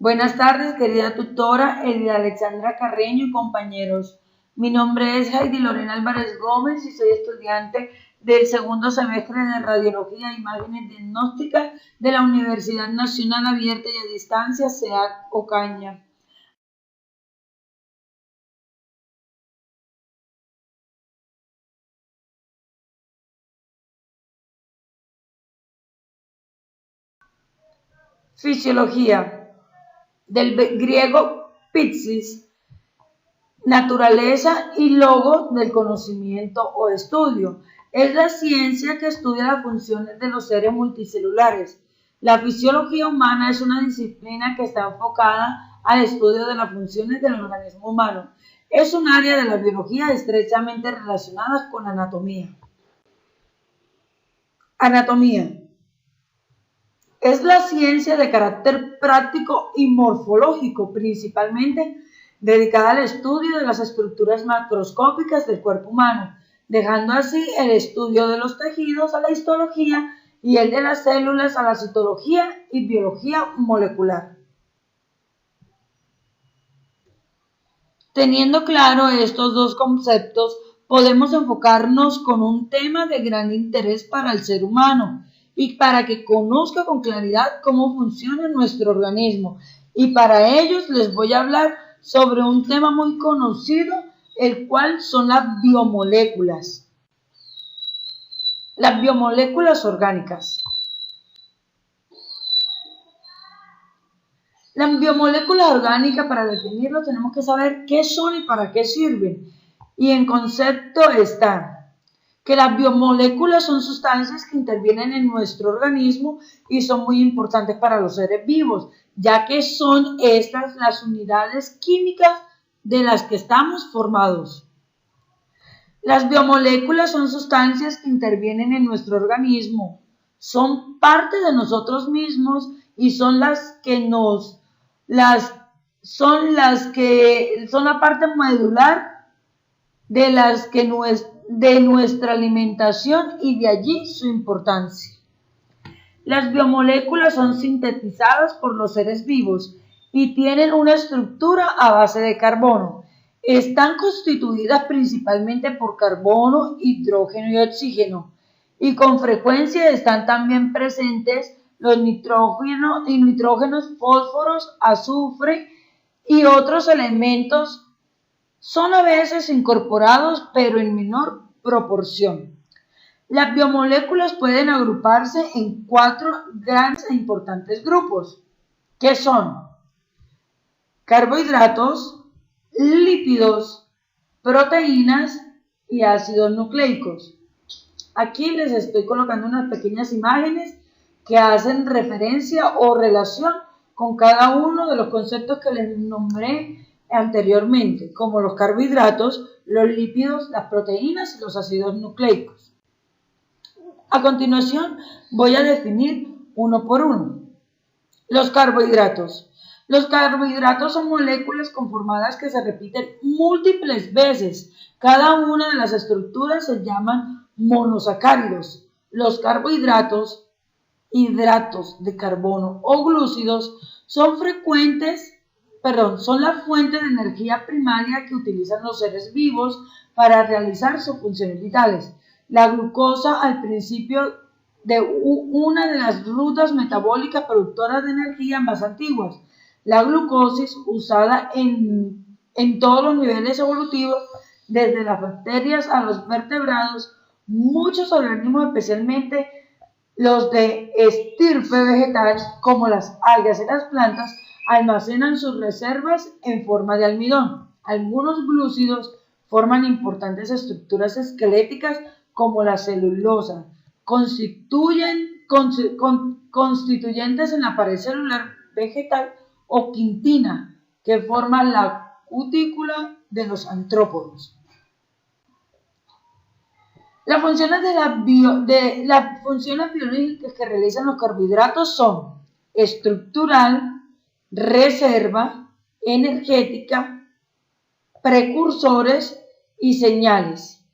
Buenas tardes, querida tutora Elida Alexandra Carreño y compañeros. Mi nombre es Heidi Lorena Álvarez Gómez y soy estudiante del segundo semestre de Radiología e Imágenes Diagnósticas de la Universidad Nacional Abierta y a Distancia, SEAD Ocaña. Fisiología. Del griego physis, naturaleza, y logo, del conocimiento o estudio. Es la ciencia que estudia las funciones de los seres multicelulares. La fisiología humana es una disciplina que está enfocada al estudio de las funciones del organismo humano. Es un área de la biología estrechamente relacionada con la anatomía. Anatomía. Es la ciencia de carácter práctico y morfológico, principalmente dedicada al estudio de las estructuras macroscópicas del cuerpo humano, dejando así el estudio de los tejidos a la histología y el de las células a la citología y biología molecular. Teniendo claro estos dos conceptos, podemos enfocarnos con un tema de gran interés para el ser humano y para que conozca con claridad cómo funciona nuestro organismo. Y para ellos les voy a hablar sobre un tema muy conocido, el cual son las biomoléculas. Las biomoléculas orgánicas. Las biomoléculas orgánicas, para definirlo, tenemos que saber qué son y para qué sirven. Y en concepto está que las biomoléculas son sustancias que intervienen en nuestro organismo y son muy importantes para los seres vivos, ya que son estas las unidades químicas de las que estamos formados. Las biomoléculas son sustancias que intervienen en nuestro organismo, son parte de nosotros mismos y son la parte medular de nuestra alimentación y de allí su importancia. Las biomoléculas son sintetizadas por los seres vivos y tienen una estructura a base de carbono. Están constituidas principalmente por carbono, hidrógeno y oxígeno, y con frecuencia están también presentes los nitrógenos, fósforos, azufre y otros elementos. Son a veces incorporados, pero en menor proporción. Las biomoléculas pueden agruparse en 4 grandes e importantes grupos, que son carbohidratos, lípidos, proteínas y ácidos nucleicos. Aquí les estoy colocando unas pequeñas imágenes que hacen referencia o relación con cada uno de los conceptos que les nombré anteriormente, como los carbohidratos, los lípidos, las proteínas y los ácidos nucleicos. A continuación voy a definir uno por uno. Los carbohidratos. Los carbohidratos son moléculas conformadas que se repiten múltiples veces. Cada una de las estructuras se llaman monosacáridos. Los carbohidratos, hidratos de carbono o glúcidos, son la fuente de energía primaria que utilizan los seres vivos para realizar sus funciones vitales. La glucosa, al principio de una de las rutas metabólicas productoras de energía más antiguas. La glucosis, usada en todos los niveles evolutivos, desde las bacterias a los vertebrados. Muchos organismos, especialmente los de estirpe vegetal, como las algas y las plantas, almacenan sus reservas en forma de almidón. Algunos glúcidos forman importantes estructuras esqueléticas como la celulosa, constituyentes en la pared celular vegetal, o quitina, que forma la cutícula de los artrópodos. Las funciones biológicas que realizan los carbohidratos son estructural, reserva, energética, precursores y señales.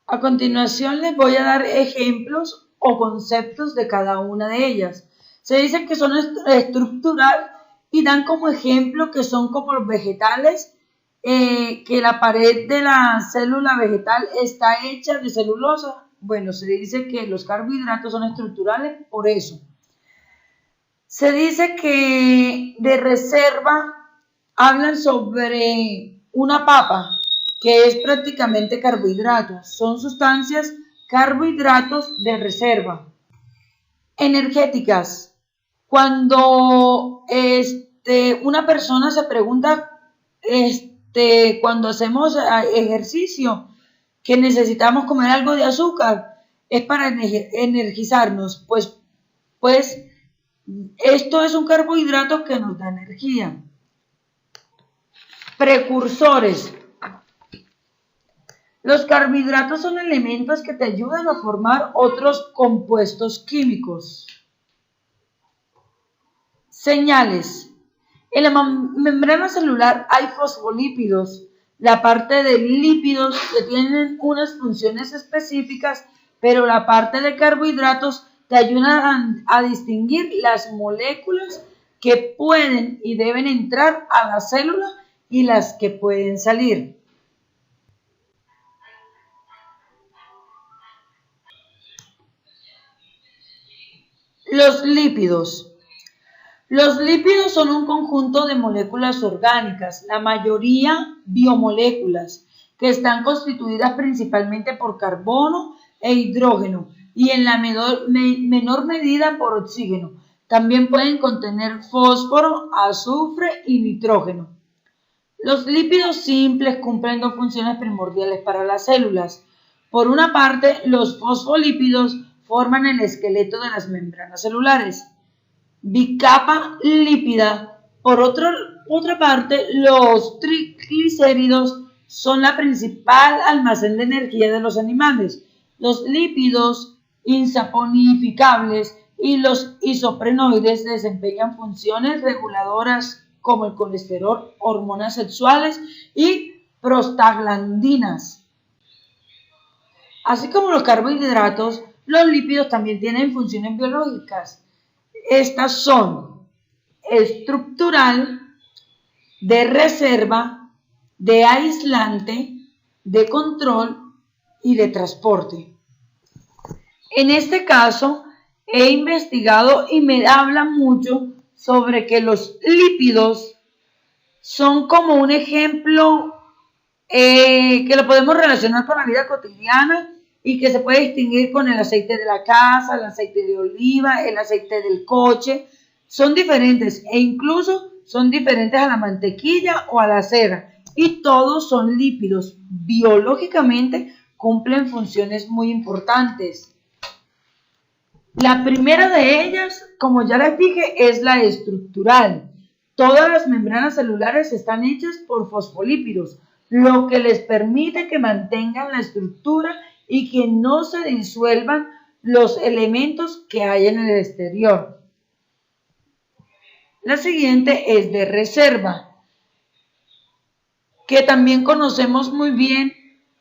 A continuación les voy a dar ejemplos o conceptos de cada una de ellas. Se dice que son estructural y dan como ejemplo que son como los vegetales, que la pared de la célula vegetal está hecha de celulosa. Bueno, se dice que los carbohidratos son estructurales por eso. Se dice que de reserva hablan sobre una papa, que es prácticamente carbohidratos. Son sustancias carbohidratos de reserva. Energéticas. Cuando una persona se pregunta, cuando hacemos ejercicio, que necesitamos comer algo de azúcar, es para energizarnos, pues esto es un carbohidrato que nos da energía. Precursores. Los carbohidratos son elementos que te ayudan a formar otros compuestos químicos. Señales. En la membrana celular hay fosfolípidos, la parte de lípidos que tienen unas funciones específicas, pero la parte de carbohidratos te ayudan a distinguir las moléculas que pueden y deben entrar a la célula y las que pueden salir. Los lípidos. Los lípidos son un conjunto de moléculas orgánicas, la mayoría biomoléculas, que están constituidas principalmente por carbono e hidrógeno y en la menor medida por oxígeno. También pueden contener fósforo, azufre y nitrógeno. Los lípidos simples cumplen dos funciones primordiales para las células. Por una parte, los fosfolípidos forman el esqueleto de las membranas celulares. Bicapa lípida. Por otra parte, los triglicéridos son la principal almacén de energía de los animales. Los lípidos insaponificables y los isoprenoides desempeñan funciones reguladoras como el colesterol, hormonas sexuales y prostaglandinas. Así como los carbohidratos, los lípidos también tienen funciones biológicas. Estas son estructural, de reserva, de aislante, de control y de transporte. En este caso, he investigado y me habla mucho sobre que los lípidos son como un ejemplo que lo podemos relacionar con la vida cotidiana y que se puede distinguir con el aceite de la casa, el aceite de oliva, el aceite del coche. Son diferentes e incluso son diferentes a la mantequilla o a la cera. Y todos son lípidos. Biológicamente cumplen funciones muy importantes. La primera de ellas, como ya les dije, es la estructural. Todas las membranas celulares están hechas por fosfolípidos, lo que les permite que mantengan la estructura y que no se disuelvan los elementos que hay en el exterior. La siguiente es de reserva, que también conocemos muy bien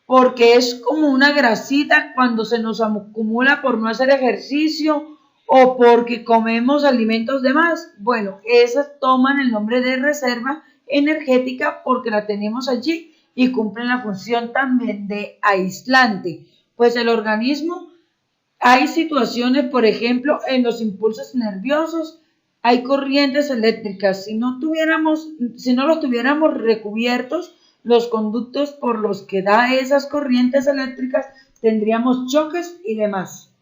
porque es como una grasita cuando se nos acumula por no hacer ejercicio o porque comemos alimentos de más. Bueno, esas toman el nombre de reserva energética porque la tenemos allí y cumplen la función también de aislante. Pues el organismo, hay situaciones, por ejemplo, en los impulsos nerviosos, hay corrientes eléctricas. Si no los tuviéramos recubiertos, los conductos por los que da esas corrientes eléctricas, tendríamos choques y demás.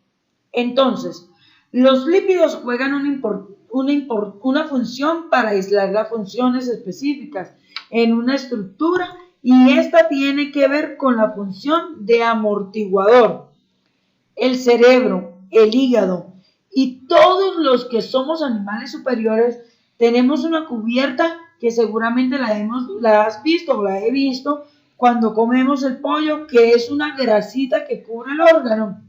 Entonces, los lípidos juegan una función para aislar las funciones específicas en una estructura y esta tiene que ver con la función de amortiguador. El cerebro, el hígado y todos los que somos animales superiores tenemos una cubierta que seguramente la has visto o la he visto cuando comemos el pollo, que es una grasita que cubre el órgano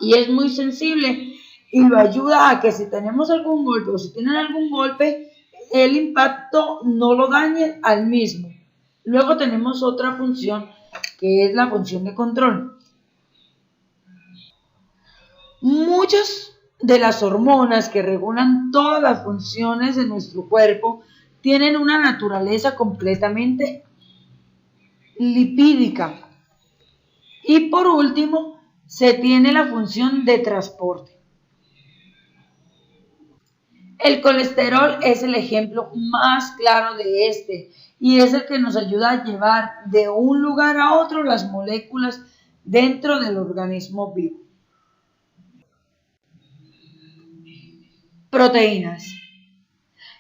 y es muy sensible y lo ayuda a que si tenemos algún golpe o si tienen algún golpe, el impacto no lo dañe al mismo. Luego tenemos otra función que es la función de control. Muchos de las hormonas que regulan todas las funciones de nuestro cuerpo tienen una naturaleza completamente lipídica. Y por último, se tiene la función de transporte. El colesterol es el ejemplo más claro de este y es el que nos ayuda a llevar de un lugar a otro las moléculas dentro del organismo vivo. Proteínas.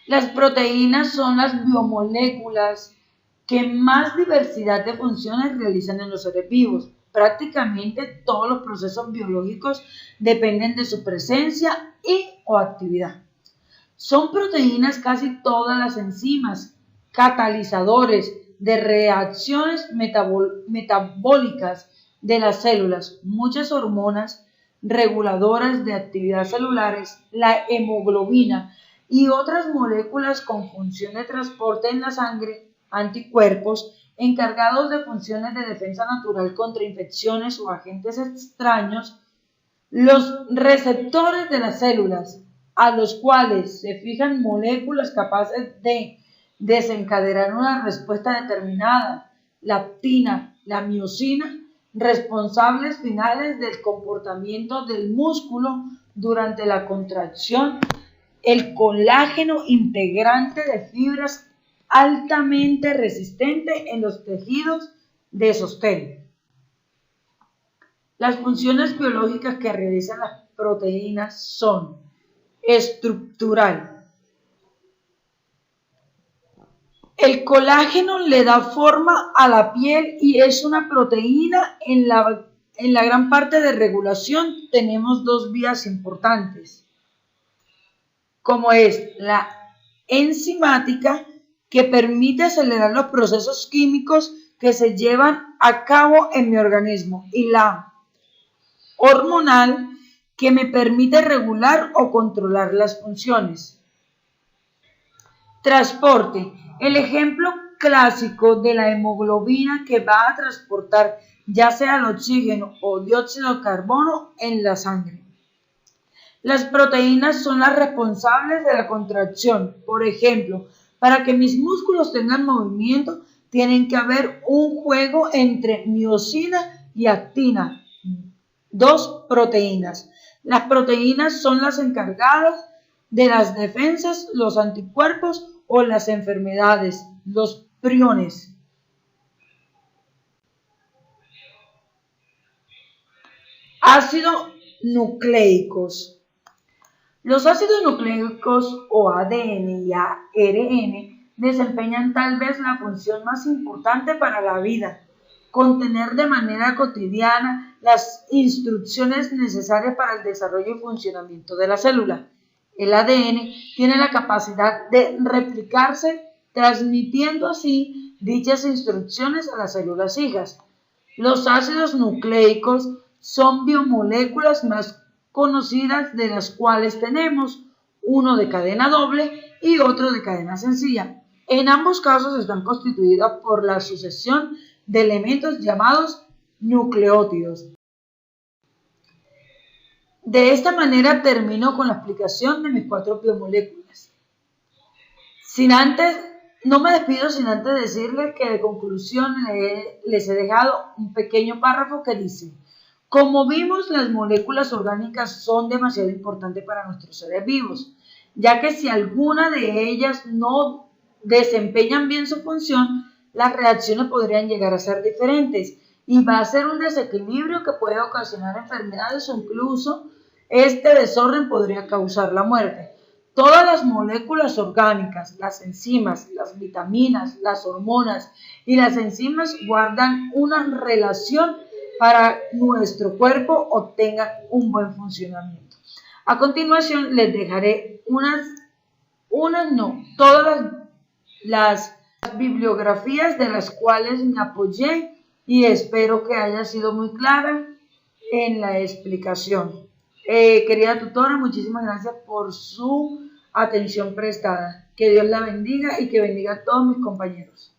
Las proteínas son las biomoléculas que más diversidad de funciones realizan en los seres vivos. Prácticamente todos los procesos biológicos dependen de su presencia y o actividad. Son proteínas casi todas las enzimas, catalizadores de reacciones metabólicas de las células, muchas hormonas reguladoras de actividad celulares, la hemoglobina y otras moléculas con función de transporte en la sangre, anticuerpos encargados de funciones de defensa natural contra infecciones o agentes extraños, los receptores de las células, a los cuales se fijan moléculas capaces de desencadenar una respuesta determinada, la actina, la miosina, responsables finales del comportamiento del músculo durante la contracción, el colágeno integrante de fibras altamente resistente en los tejidos de sostén. Las funciones biológicas que realizan las proteínas son estructural. El colágeno le da forma a la piel y es una proteína. En la gran parte de regulación tenemos dos vías importantes, como es la enzimática, que permite acelerar los procesos químicos que se llevan a cabo en mi organismo, y la hormonal, que me permite regular o controlar las funciones. Transporte. El ejemplo clásico de la hemoglobina, que va a transportar ya sea el oxígeno o dióxido de carbono en la sangre. Las proteínas son las responsables de la contracción. Por ejemplo, para que mis músculos tengan movimiento, tienen que haber un juego entre miosina y actina, dos proteínas. Las proteínas son las encargadas de las defensas, los anticuerpos o las enfermedades, los priones. Ácidos nucleicos. Los ácidos nucleicos o ADN y ARN desempeñan tal vez la función más importante para la vida: contener de manera cotidiana las instrucciones necesarias para el desarrollo y funcionamiento de la célula. El ADN tiene la capacidad de replicarse, transmitiendo así dichas instrucciones a las células hijas. Los ácidos nucleicos son biomoléculas más conocidas, de las cuales tenemos uno de cadena doble y otro de cadena sencilla. En ambos casos están constituidos por la sucesión de elementos llamados nucleótidos. De esta manera termino con la explicación de mis 4 biomoléculas. No me despido sin antes decirles que de conclusión les he dejado un pequeño párrafo que dice: como vimos, las moléculas orgánicas son demasiado importantes para nuestros seres vivos, ya que si alguna de ellas no desempeñan bien su función, las reacciones podrían llegar a ser diferentes y va a ser un desequilibrio que puede ocasionar enfermedades o incluso este desorden podría causar la muerte. Todas las moléculas orgánicas, las enzimas, las vitaminas, las hormonas y las enzimas guardan una relación para nuestro cuerpo obtenga un buen funcionamiento. A continuación les dejaré todas las bibliografías de las cuales me apoyé y espero que haya sido muy clara en la explicación. Querida tutora, muchísimas gracias por su atención prestada. Que Dios la bendiga y que bendiga a todos mis compañeros.